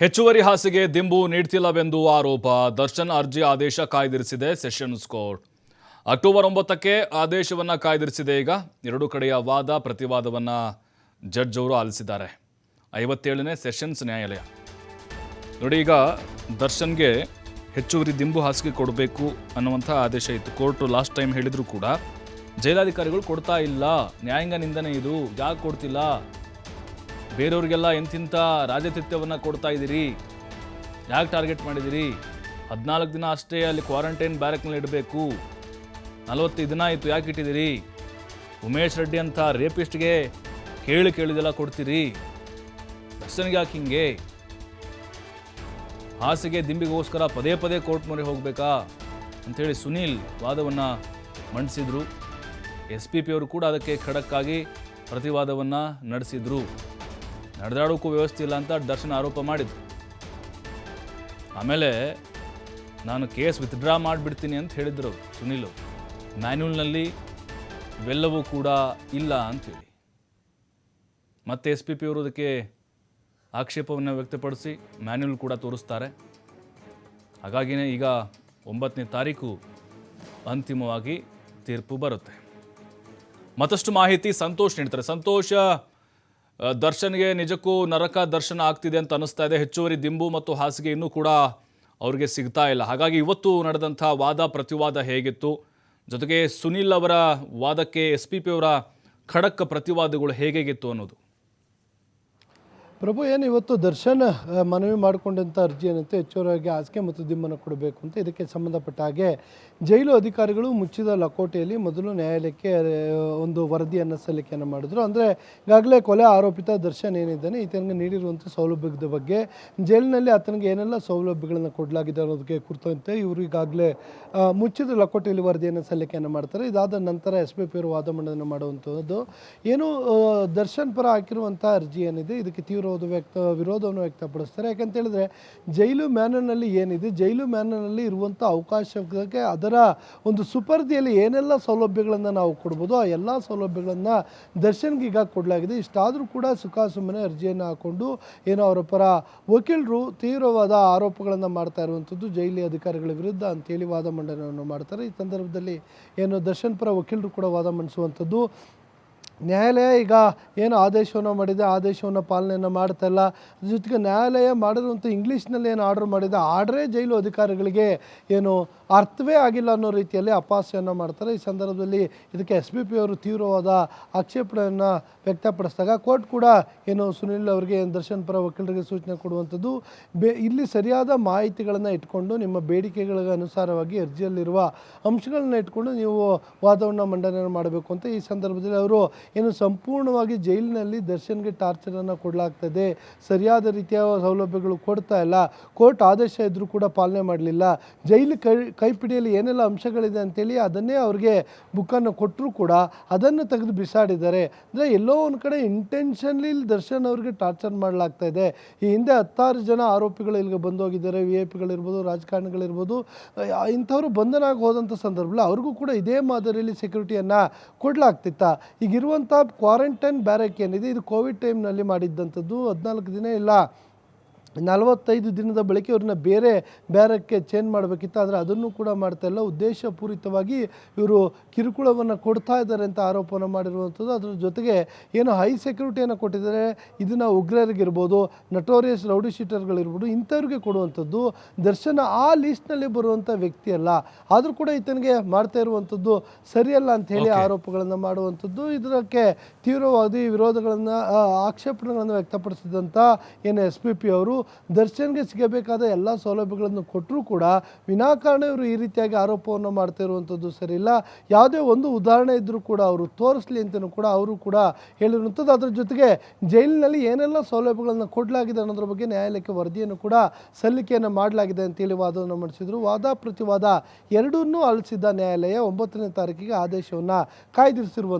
ಹೆಚ್ಚುವರಿ ಹಾಸಿಗೆ ದಿಂಬು ನೀಡ್ತಿಲ್ಲವೆಂದು ಆರೋಪ. ದರ್ಶನ್ ಅರ್ಜಿ ಆದೇಶ ಕಾಯ್ದಿರಿಸಿದೆ ಸೆಷನ್ಸ್ ಕೋರ್ಟ್. ಅಕ್ಟೋಬರ್ 9ಕ್ಕೆ ಆದೇಶವನ್ನು ಕಾಯ್ದಿರಿಸಿದೆ. ಈಗ ಎರಡೂ ಕಡೆಯ ವಾದ ಪ್ರತಿವಾದವನ್ನು ಜಡ್ಜ್ ಅವರು ಆಲಿಸಿದ್ದಾರೆ. 57ನೇ ಸೆಷನ್ಸ್ ನ್ಯಾಯಾಲಯ ನೋಡಿ. ಈಗ ದರ್ಶನ್ಗೆ ಹೆಚ್ಚುವರಿ ದಿಂಬು ಹಾಸಿಗೆ ಕೊಡಬೇಕು ಅನ್ನುವಂಥ ಆದೇಶ ಇತ್ತು. ಕೋರ್ಟು ಲಾಸ್ಟ್ ಟೈಮ್ ಹೇಳಿದ್ರು ಕೂಡ ಜೈಲಾಧಿಕಾರಿಗಳು ಕೊಡ್ತಾ ಇಲ್ಲ, ನ್ಯಾಯಾಂಗ ನಿಂದನೆ ಇದು, ಯಾಕೆ ಕೊಡ್ತಿಲ್ಲ, ಬೇರೆಯವ್ರಿಗೆಲ್ಲ ಎಂತಿಂಥ ರಾಜತಿಥ್ಯವನ್ನು ಕೊಡ್ತಾ ಇದ್ದೀರಿ, ಯಾಕೆ ಟಾರ್ಗೆಟ್ ಮಾಡಿದ್ದೀರಿ, 14 ದಿನ ಅಷ್ಟೇ ಅಲ್ಲಿ ಕ್ವಾರಂಟೈನ್ ಬ್ಯಾರಕ್ನಲ್ಲಿ ಇಡಬೇಕು, 45 ದಿನ ಆಯಿತು ಯಾಕೆ ಇಟ್ಟಿದ್ದೀರಿ, ಉಮೇಶ್ ರೆಡ್ಡಿ ಅಂತ ರೇಪಿಸ್ಟ್ಗೆ ಕೇಳಿದೆಲ್ಲ ಕೊಡ್ತೀರಿ, ದರ್ಶನ್ಗೆ ಯಾಕೆ ಹಿಂಗೆ, ಹಾಸಿಗೆ ದಿಂಬಿಗೋಸ್ಕರ ಪದೇ ಪದೇ ಕೋರ್ಟ್ ಮೊರೆ ಹೋಗಬೇಕಾ ಅಂಥೇಳಿ ಸುನೀಲ್ ವಾದವನ್ನು ಮಂಡಿಸಿದರು. SP ಅವರು ಕೂಡ ಅದಕ್ಕೆ ಖಡಕ್ಕಾಗಿ ಪ್ರತಿವಾದವನ್ನು ನಡೆಸಿದರು. ನಡೆದಾಡೋಕ್ಕೂ ವ್ಯವಸ್ಥೆ ಇಲ್ಲ ಅಂತ ದರ್ಶನ್ ಆರೋಪ ಮಾಡಿದರು. ಆಮೇಲೆ ನಾನು ಕೇಸ್ ವಿತ್ಡ್ರಾ ಮಾಡಿಬಿಡ್ತೀನಿ ಅಂತ ಹೇಳಿದರು ಸುನೀಲ್. ಮ್ಯಾನ್ಯೂಲ್ನಲ್ಲಿ ಇವೆಲ್ಲವೂ ಕೂಡ ಇಲ್ಲ ಅಂಥೇಳಿ ಮತ್ತೆ SP ಅವರು ಅದಕ್ಕೆ ಆಕ್ಷೇಪವನ್ನು ವ್ಯಕ್ತಪಡಿಸಿ ಮ್ಯಾನ್ಯೂಲ್ ಕೂಡ ತೋರಿಸ್ತಾರೆ. ಹಾಗಾಗಿಯೇ ಈಗ 9ನೇ ತಾರೀಕು ಅಂತಿಮವಾಗಿ ತೀರ್ಪು ಬರುತ್ತೆ. ಮತ್ತಷ್ಟು ಮಾಹಿತಿ ಸಂತೋಷ್ ನೀಡ್ತಾರೆ. ಸಂತೋಷ, ದರ್ಶನ್ಗೆ ನಿಜಕ್ಕೂ ನರಕ ದರ್ಶನ ಆಗ್ತಿದೆ ಅಂತ ಅನ್ನಿಸ್ತಾ ಇದೆ. ಹೆಚ್ಚುವರಿ ದಿಂಬು ಮತ್ತು ಹಾಸಿಗೆ ಇನ್ನೂ ಕೂಡ ಅವ್ರಿಗೆ ಸಿಗ್ತಾ ಇಲ್ಲ. ಹಾಗಾಗಿ ಇವತ್ತು ನಡೆದಂಥ ವಾದ ಪ್ರತಿವಾದ ಹೇಗಿತ್ತು, ಜೊತೆಗೆ ಸುನೀಲ್ ಅವರ ವಾದಕ್ಕೆ SP ಅವರ ಖಡಕ್ ಪ್ರತಿವಾದಗಳು ಹೇಗಿತ್ತು ಅನ್ನೋದು. ಪ್ರಭು, ಏನು ಇವತ್ತು ದರ್ಶನ್ ಮನವಿ ಮಾಡಿಕೊಂಡಂಥ ಅರ್ಜಿ ಏನಂತೆ ಹೆಚ್ಚುವರಿಯಾಗಿ ಹಾಸಿಗೆ ಮತ್ತು ದಿಂಬನ್ನು ಕೊಡಬೇಕು ಅಂತ, ಇದಕ್ಕೆ ಸಂಬಂಧಪಟ್ಟ ಹಾಗೆ ಜೈಲು ಅಧಿಕಾರಿಗಳು ಮುಚ್ಚಿದ ಲಕೋಟೆಯಲ್ಲಿ ಮೊದಲು ನ್ಯಾಯಾಲಯಕ್ಕೆ ಒಂದು ವರದಿಯನ್ನು ಸಲ್ಲಿಕೆಯನ್ನು ಮಾಡಿದ್ರು. ಅಂದರೆ ಈಗಾಗಲೇ ಕೊಲೆ ಆರೋಪಿತ ದರ್ಶನ್ ಏನಿದ್ದಾನೆ ಈತನಿಗೆ ನೀಡಿರುವಂಥ ಸೌಲಭ್ಯದ ಬಗ್ಗೆ, ಜೈಲಿನಲ್ಲಿ ಆತನಿಗೆ ಏನೆಲ್ಲ ಸೌಲಭ್ಯಗಳನ್ನು ಕೊಡಲಾಗಿದೆ ಅನ್ನೋದಕ್ಕೆ ಕುರಿತಂತೆ ಇವರು ಈಗಾಗಲೇ ಮುಚ್ಚಿದ ಲಕೋಟೆಯಲ್ಲಿ ವರದಿಯನ್ನು ಸಲ್ಲಿಕೆಯನ್ನು ಮಾಡ್ತಾರೆ. ಇದಾದ ನಂತರ SP ಅವರು ವಾದ ಮಂಡನೆ ಮಾಡುವಂಥದ್ದು ಏನು ದರ್ಶನ್ ಪರ ಹಾಕಿರುವಂಥ ಅರ್ಜಿ ಏನಿದೆ ಇದಕ್ಕೆ ತೀವ್ರ ವಿರೋಧವನ್ನು ವ್ಯಕ್ತಪಡಿಸ್ತಾರೆ. ಯಾಕಂತ ಹೇಳಿದ್ರೆ ಜೈಲು ಮ್ಯಾನ್ಯೂಲ್ನಲ್ಲಿ ಏನಿದೆ, ಜೈಲು ಮ್ಯಾನ್ಯೂಲ್ನಲ್ಲಿ ಇರುವಂಥ ಅವಕಾಶಕ್ಕೆ ಅದರ ಒಂದು ಸುಪರ್ದಿಯಲ್ಲಿ ಏನೆಲ್ಲ ಸೌಲಭ್ಯಗಳನ್ನು ನಾವು ಕೊಡ್ಬೋದು ಆ ಎಲ್ಲ ಸೌಲಭ್ಯಗಳನ್ನು ದರ್ಶನ್ಗೆ ಈಗ ಕೊಡಲಾಗಿದೆ. ಇಷ್ಟಾದರೂ ಕೂಡ ಸುಮ್ಮನೆ ಅರ್ಜಿಯನ್ನು ಹಾಕ್ಕೊಂಡು ಏನೋ ಅವರ ಪರ ವಕೀಲರು ತೀವ್ರವಾದ ಆರೋಪಗಳನ್ನು ಮಾಡ್ತಾ ಇರುವಂಥದ್ದು ಜೈಲಿ ಅಧಿಕಾರಿಗಳ ವಿರುದ್ಧ ಅಂತೇಳಿ ವಾದ ಮಂಡನೆಯನ್ನು ಮಾಡ್ತಾರೆ. ಈ ಸಂದರ್ಭದಲ್ಲಿ ಏನು ದರ್ಶನ್ ಪರ ವಕೀಲರು ಕೂಡ ವಾದ ಮಂಡಿಸುವಂಥದ್ದು, ನ್ಯಾಯಾಲಯ ಈಗ ಏನು ಆದೇಶವನ್ನು ಮಾಡಿದೆ ಆದೇಶವನ್ನು ಪಾಲನೆಯನ್ನು ಮಾಡ್ತಾ ಇಲ್ಲ, ಜೊತೆಗೆ ನ್ಯಾಯಾಲಯ ಮಾಡಿರುವಂಥ ಇಂಗ್ಲೀಷ್ನಲ್ಲಿ ಏನು ಆರ್ಡರ್ ಮಾಡಿದೆ ಆರ್ಡ್ರೇ ಜೈಲು ಅಧಿಕಾರಿಗಳಿಗೆ ಏನು ಅರ್ಥವೇ ಆಗಿಲ್ಲ ಅನ್ನೋ ರೀತಿಯಲ್ಲಿ ಅಪಹಾಸ್ಯವನ್ನು ಮಾಡ್ತಾರೆ. ಈ ಸಂದರ್ಭದಲ್ಲಿ ಇದಕ್ಕೆ SP ಅವರು ತೀವ್ರವಾದ ಆಕ್ಷೇಪಣೆಯನ್ನು ವ್ಯಕ್ತಪಡಿಸಿದಾಗ ಕೋರ್ಟ್ ಕೂಡ ಏನು ಸುನೀಲ್ ಅವರಿಗೆ ದರ್ಶನ್ ಪರ ವಕೀಲರಿಗೆ ಸೂಚನೆ ಕೊಡುವಂಥದ್ದು, ಇಲ್ಲಿ ಸರಿಯಾದ ಮಾಹಿತಿಗಳನ್ನು ಇಟ್ಕೊಂಡು ನಿಮ್ಮ ಬೇಡಿಕೆಗಳಿಗೆ ಅನುಸಾರವಾಗಿ ಅರ್ಜಿಯಲ್ಲಿರುವ ಅಂಶಗಳನ್ನ ಇಟ್ಕೊಂಡು ನೀವು ವಾದವನ್ನು ಮಂಡನೆ ಮಾಡಬೇಕು ಅಂತ. ಈ ಸಂದರ್ಭದಲ್ಲಿ ಅವರು ಏನು ಸಂಪೂರ್ಣವಾಗಿ ಜೈಲಿನಲ್ಲಿ ದರ್ಶನ್ಗೆ ಟಾರ್ಚರನ್ನು ಕೊಡಲಾಗ್ತದೆ, ಸರಿಯಾದ ರೀತಿಯ ಸೌಲಭ್ಯಗಳು ಕೊಡ್ತಾ ಇಲ್ಲ, ಕೋರ್ಟ್ ಆದೇಶ ಇದ್ದರೂ ಕೂಡ ಪಾಲನೆ ಮಾಡಲಿಲ್ಲ, ಜೈಲು ಕೈಪಿಡಿಯಲ್ಲಿ ಏನೆಲ್ಲ ಅಂಶಗಳಿದೆ ಅಂತೇಳಿ ಅದನ್ನೇ ಅವ್ರಿಗೆ ಬುಕ್ಕನ್ನು ಕೊಟ್ಟರೂ ಕೂಡ ಅದನ್ನು ತೆಗೆದು ಬಿಸಾಡಿದ್ದಾರೆ. ಅಂದರೆ ಎಲ್ಲೋ ಒಂದು ಕಡೆ ಇಂಟೆನ್ಷನ್ಲಿ ದರ್ಶನ್ ಅವ್ರಿಗೆ ಟಾರ್ಚರ್ ಮಾಡಲಾಗ್ತಾ ಇದೆ. ಈ ಹಿಂದೆ 16 ಜನ ಆರೋಪಿಗಳು ಇಲ್ಲಿಗೆ ಬಂದೋಗಿದ್ದಾರೆ, VIP ರಾಜಕಾರಣಿಗಳಿರ್ಬೋದು, ಇಂಥವರು ಬಂಧನ ಆಗಿ ಹೋದಂಥ ಸಂದರ್ಭದಲ್ಲಿ ಅವ್ರಿಗೂ ಕೂಡ ಇದೇ ಮಾದರಿಯಲ್ಲಿ ಸೆಕ್ಯೂರಿಟಿಯನ್ನು ಕೊಡಲಾಗ್ತಿತ್ತ. ಈಗಿರುವಂಥ ಕ್ವಾರಂಟೈನ್ ಬ್ಯಾರಕ್ ಏನಿದೆ ಇದು ಕೋವಿಡ್ ಟೈಮ್ನಲ್ಲಿ ಮಾಡಿದ್ದಂಥದ್ದು. 14 ದಿನ ಇಲ್ಲ 45 ದಿನದ ಬಳಿಕ ಇವ್ರನ್ನ ಬೇರೆ ಬ್ಯಾರಕ್ಕೆ ಚೇಂಜ್ ಮಾಡಬೇಕಿತ್ತು, ಆದರೆ ಅದನ್ನು ಕೂಡ ಮಾಡ್ತಾ ಇಲ್ಲ. ಉದ್ದೇಶಪೂರಿತವಾಗಿ ಇವರು ಕಿರುಕುಳವನ್ನು ಕೊಡ್ತಾ ಇದ್ದಾರೆ ಅಂತ ಆರೋಪವನ್ನು ಮಾಡಿರುವಂಥದ್ದು. ಅದರ ಜೊತೆಗೆ ಏನು ಹೈ ಸೆಕ್ಯೂರಿಟಿಯನ್ನು ಕೊಟ್ಟಿದ್ದಾರೆ, ಇದನ್ನು ಉಗ್ರರಿಗಿರ್ಬೋದು, ನಟೋರಿಯಸ್ ರೌಡಿ ಶೀಟರ್ಗಳಿರ್ಬೋದು, ಇಂಥವ್ರಿಗೆ ಕೊಡುವಂಥದ್ದು. ದರ್ಶನ ಆ ಲೀಸ್ಟ್ನಲ್ಲಿ ಬರುವಂಥ ವ್ಯಕ್ತಿ ಅಲ್ಲ, ಆದರೂ ಕೂಡ ಈತನಿಗೆ ಮಾಡ್ತಾ ಇರುವಂಥದ್ದು ಸರಿಯಲ್ಲ ಅಂತ ಹೇಳಿ ಆರೋಪಗಳನ್ನು ಮಾಡುವಂಥದ್ದು. ಇದಕ್ಕೆ ತೀವ್ರವಾದಿ ವಿರೋಧಗಳನ್ನು ಆಕ್ಷೇಪಣೆಗಳನ್ನು ವ್ಯಕ್ತಪಡಿಸಿದಂಥ ಏನು SP ಅವರು ದರ್ಶನ್ಗೆ ಸಿಗಬೇಕಾದ ಎಲ್ಲ ಸೌಲಭ್ಯಗಳನ್ನು ಕೊಟ್ಟರೂ ಕೂಡ ವಿನಾಕಾರಣ ಇವರು ಈ ರೀತಿಯಾಗಿ ಆರೋಪವನ್ನು ಮಾಡ್ತಾ ಇರುವಂಥದ್ದು ಸರಿ ಇಲ್ಲ. ಯಾವುದೇ ಒಂದು ಉದಾಹರಣೆ ಇದ್ದರೂ ಕೂಡ ಅವರು ತೋರಿಸಲಿ ಅಂತಲೂ ಕೂಡ ಅವರು ಕೂಡ ಹೇಳಿರುವಂಥದ್ದು. ಅದರ ಜೊತೆಗೆ ಜೈಲಿನಲ್ಲಿ ಏನೆಲ್ಲ ಸೌಲಭ್ಯಗಳನ್ನು ಕೊಡಲಾಗಿದೆ ಅನ್ನೋದ್ರ ಬಗ್ಗೆ ನ್ಯಾಯಾಲಯಕ್ಕೆ ವರದಿಯನ್ನು ಕೂಡ ಸಲ್ಲಿಕೆಯನ್ನು ಮಾಡಲಾಗಿದೆ ಅಂತೇಳಿ ವಾದವನ್ನು ಮಂಡಿಸಿದರು. ವಾದ ಪ್ರತಿವಾದ ಎರಡನ್ನೂ ಆಲಿಸಿದ್ದ ನ್ಯಾಯಾಲಯ 9ನೇ ತಾರೀಕಿಗೆ ಆದೇಶವನ್ನು ಕಾಯ್ದಿರಿಸಿರುವಂಥ